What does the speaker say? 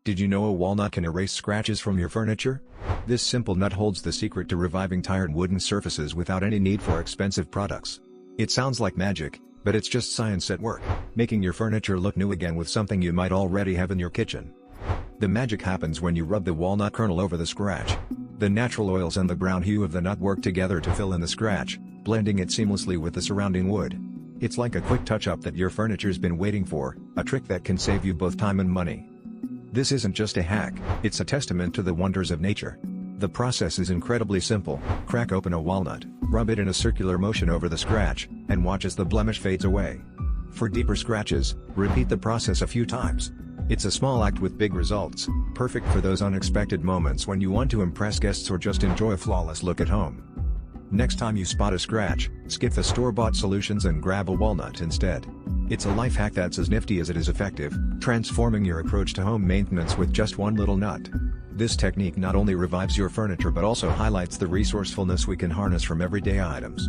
Did you know a walnut can erase scratches from your furniture? This simple nut holds the secret to reviving tired wooden surfaces without any need for expensive products. It sounds like magic, but it's just science at work, making your furniture look new again with something you might already have in your kitchen. The magic happens when you rub the walnut kernel over the scratch. The natural oils and the brown hue of the nut work together to fill in the scratch, blending it seamlessly with the surrounding wood. It's like a quick touch-up that your furniture's been waiting for, a trick that can save you both time and money. This isn't just a hack, it's a testament to the wonders of nature. The process is incredibly simple. Crack open a walnut, rub it in a circular motion over the scratch, and watch as the blemish fades away. For deeper scratches, repeat the process a few times. It's a small act with big results, perfect for those unexpected moments when you want to impress guests or just enjoy a flawless look at home. Next time you spot a scratch, skip the store-bought solutions and grab a walnut instead. It's a life hack that's as nifty as it is effective, transforming your approach to home maintenance with just one little nut. This technique not only revives your furniture but also highlights the resourcefulness we can harness from everyday items.